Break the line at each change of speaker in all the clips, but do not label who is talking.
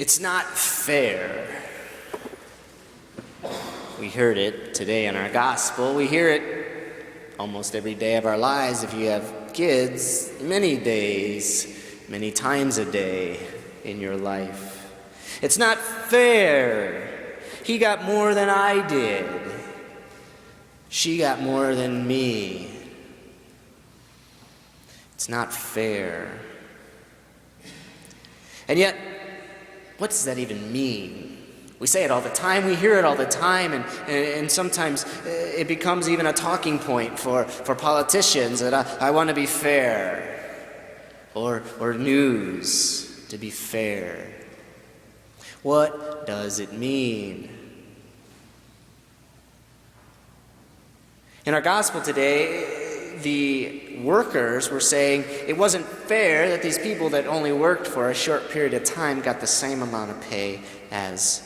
It's not fair. We heard it today in our gospel. We hear it almost every day of our lives if you have kids, many days, many times a day in your life. It's not fair. He got more than I did. She got more than me. It's not fair. And yet, what does that even mean? We say it all the time, we hear it all the time, and sometimes it becomes even a talking point for politicians that I want to be fair, or news to be fair. What does it mean? In our gospel today, the workers were saying it wasn't fair that these people that only worked for a short period of time got the same amount of pay as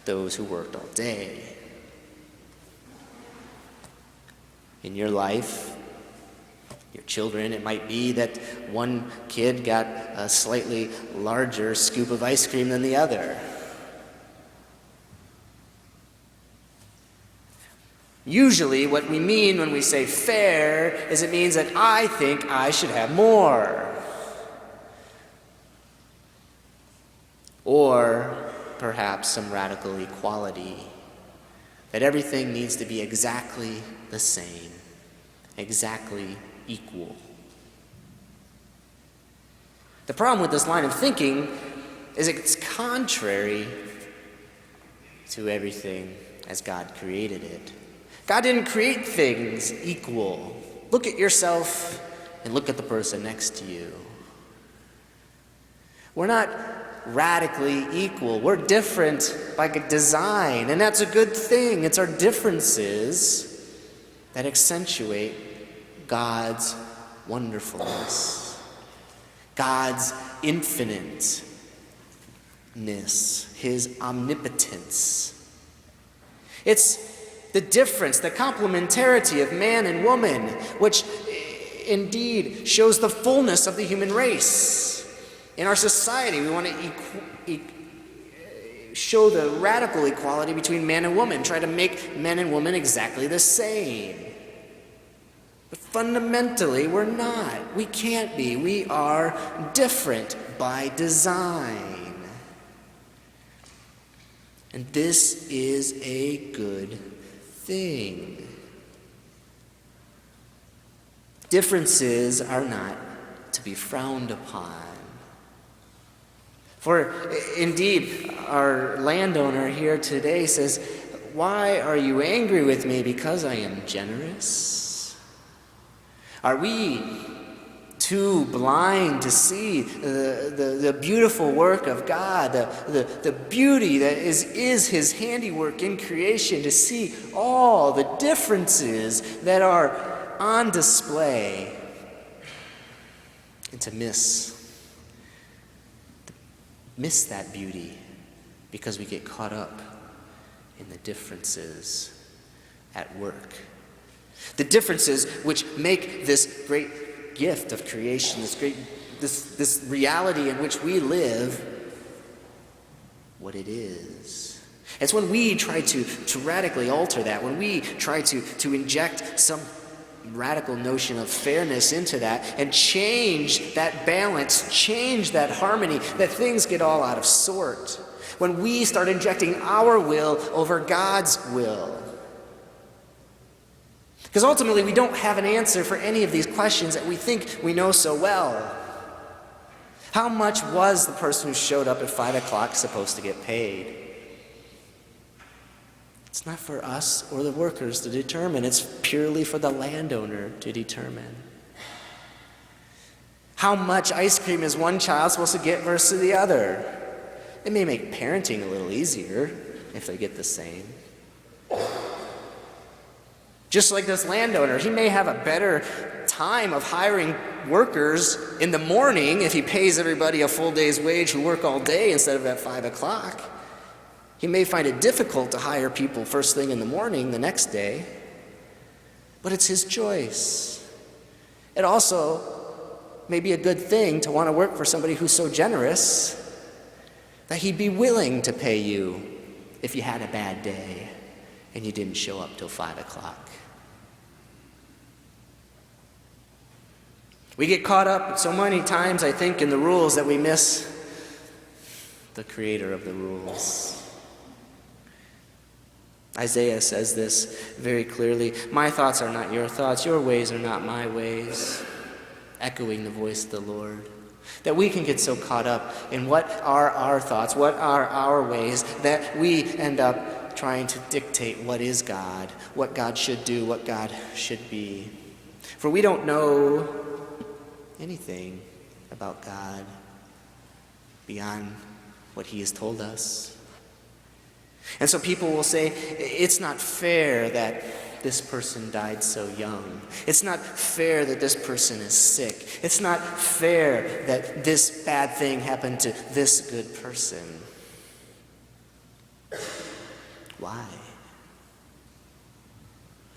those who worked all day. In your life, your children, it might be that one kid got a slightly larger scoop of ice cream than the other. Usually what we mean when we say fair is it means that I think I should have more. Or perhaps some radical equality, that everything needs to be exactly the same, exactly equal. The problem with this line of thinking is it's contrary to everything as God created it. God didn't create things equal. Look at yourself and look at the person next to you. We're not radically equal. We're different by design, and that's a good thing. It's our differences that accentuate God's wonderfulness, God's infiniteness, His omnipotence. It's the difference, the complementarity of man and woman, which indeed shows the fullness of the human race. In our society, we want to show the radical equality between man and woman, try to make men and women exactly the same. But fundamentally, we're not. We can't be. We are different by design. And this is a good thing. Differences are not to be frowned upon. For indeed, our landowner here today says, "Why are you angry with me? Because I am generous?" Are we too blind to see the beautiful work of God, the beauty that is His handiwork in creation, to see all the differences that are on display, and to miss that beauty because we get caught up in the differences at work? The differences which make this great gift of creation, this reality in which we live, what it is. It's when we try to radically alter that, when we try to inject some radical notion of fairness into that and change that balance, change that harmony, that things get all out of sort. When we start injecting our will over God's will. Because ultimately we don't have an answer for any of these questions that we think we know so well. How much was the person who showed up at 5 o'clock supposed to get paid? It's not for us or the workers to determine. It's purely for the landowner to determine. How much ice cream is one child supposed to get versus the other? It may make parenting a little easier if they get the same. Just like this landowner, he may have a better time of hiring workers in the morning if he pays everybody a full day's wage who work all day instead of at 5 o'clock. He may find it difficult to hire people first thing in the morning the next day, but it's his choice. It also may be a good thing to want to work for somebody who's so generous, that he'd be willing to pay you if you had a bad day and you didn't show up till 5 o'clock. We get caught up so many times, I think, in the rules that we miss the creator of the rules. Isaiah says this very clearly. My thoughts are not your thoughts, your ways are not my ways. Echoing the voice of the Lord. That we can get so caught up in what are our thoughts, what are our ways, that we end up trying to dictate what is God, what God should do, what God should be. For we don't know anything about God beyond what he has told us. And so people will say, it's not fair that this person died so young. It's not fair that this person is sick. It's not fair that this bad thing happened to this good person. Why?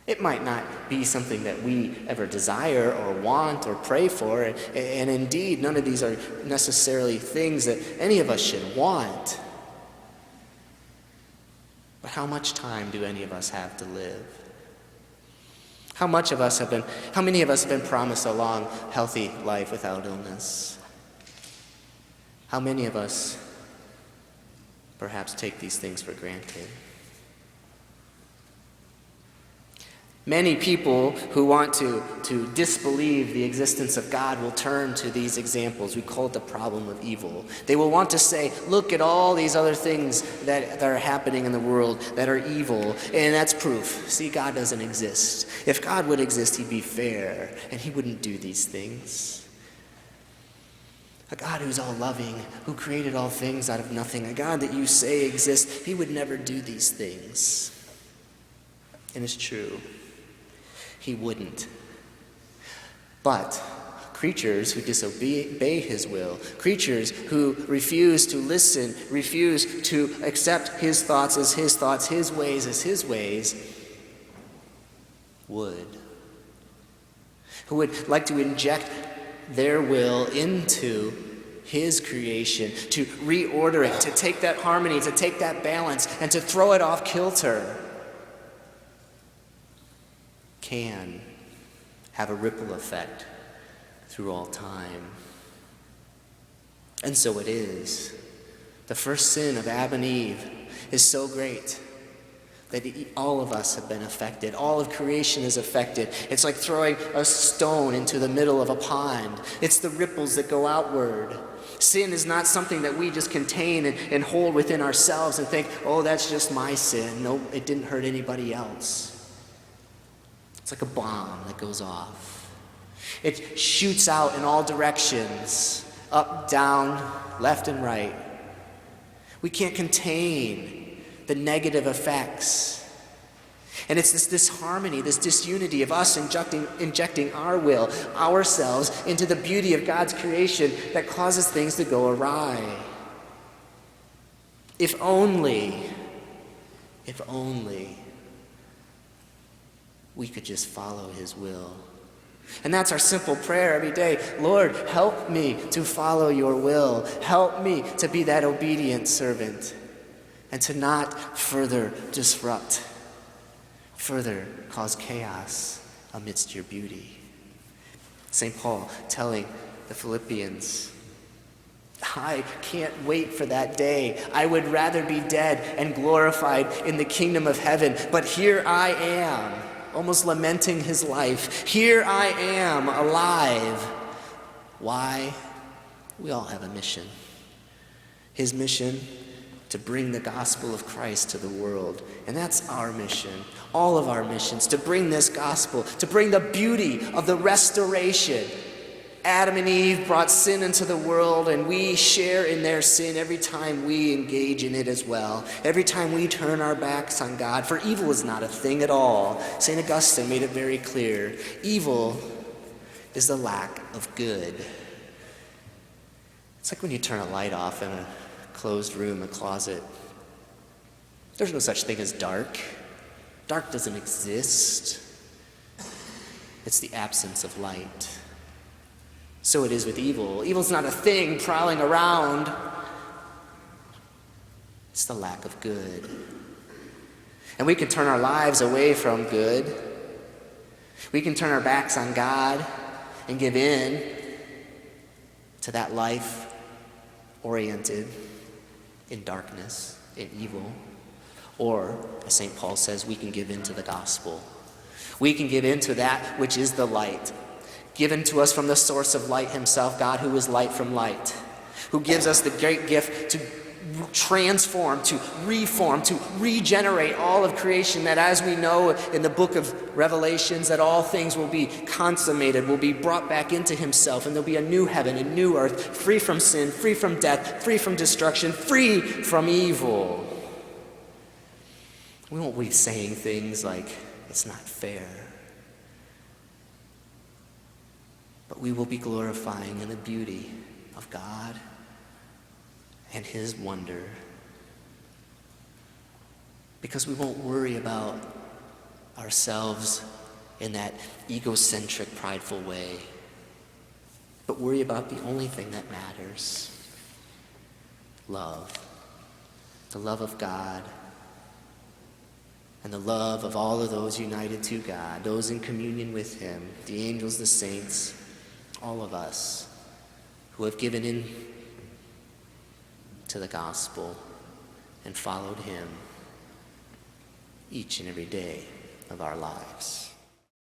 It might not be something that we ever desire or want or pray for, and indeed, none of these are necessarily things that any of us should want. But how much time do any of us have to live? How many of us have been promised a long, healthy life without illness? How many of us perhaps take these things for granted? Many people who want to disbelieve the existence of God will turn to these examples. We call it the problem of evil. They will want to say, look at all these other things that are happening in the world that are evil, and that's proof. See, God doesn't exist. If God would exist, he'd be fair, and he wouldn't do these things. A God who's all loving, who created all things out of nothing, a God that you say exists, he would never do these things. And it's true. He wouldn't. But creatures who disobey his will, creatures who refuse to listen, refuse to accept his thoughts, his ways as his ways, would. Who would like to inject their will into his creation, to reorder it, to take that harmony, to take that balance, and to throw it off kilter, can have a ripple effect through all time. And so it is. The first sin of Adam and Eve is so great that all of us have been affected. All of creation is affected. It's like throwing a stone into the middle of a pond. It's the ripples that go outward. Sin is not something that we just contain and hold within ourselves and think, oh, that's just my sin. No, it didn't hurt anybody else. It's like a bomb that goes off. It shoots out in all directions, up, down, left, and right. We can't contain the negative effects. And it's this disharmony, this disunity of us injecting our will, ourselves, into the beauty of God's creation that causes things to go awry. If only we could just follow his will. And that's our simple prayer every day. Lord, help me to follow your will. Help me to be that obedient servant and to not further disrupt, further cause chaos amidst your beauty. St. Paul telling the Philippians, I can't wait for that day. I would rather be dead and glorified in the kingdom of heaven, but here I am. Almost lamenting his life. Here I am, alive. Why? We all have a mission. His mission, to bring the gospel of Christ to the world. And that's our mission, all of our missions, to bring this gospel, to bring the beauty of the restoration. Adam and Eve brought sin into the world, and we share in their sin every time we engage in it as well. Every time we turn our backs on God, for evil is not a thing at all. St. Augustine made it very clear. Evil is the lack of good. It's like when you turn a light off in a closed room, a closet. There's no such thing as dark. Dark doesn't exist. It's the absence of light. So it is with evil. Evil's not a thing prowling around. It's the lack of good. And we can turn our lives away from good. We can turn our backs on God and give in to that life oriented in darkness, in evil. Or, as St. Paul says, we can give in to the gospel. We can give in to that which is the light, given to us from the source of light himself, God, who is light from light, who gives us the great gift to transform, to reform, to regenerate all of creation, that as we know in the book of Revelations, that all things will be consummated, will be brought back into himself, and there'll be a new heaven, a new earth, free from sin, free from death, free from destruction, free from evil. We won't be saying things like, it's not fair. But we will be glorifying in the beauty of God and his wonder. Because we won't worry about ourselves in that egocentric, prideful way, but worry about the only thing that matters. Love. The love of God and the love of all of those united to God, those in communion with him, the angels, the saints, all of us who have given in to the gospel and followed him each and every day of our lives.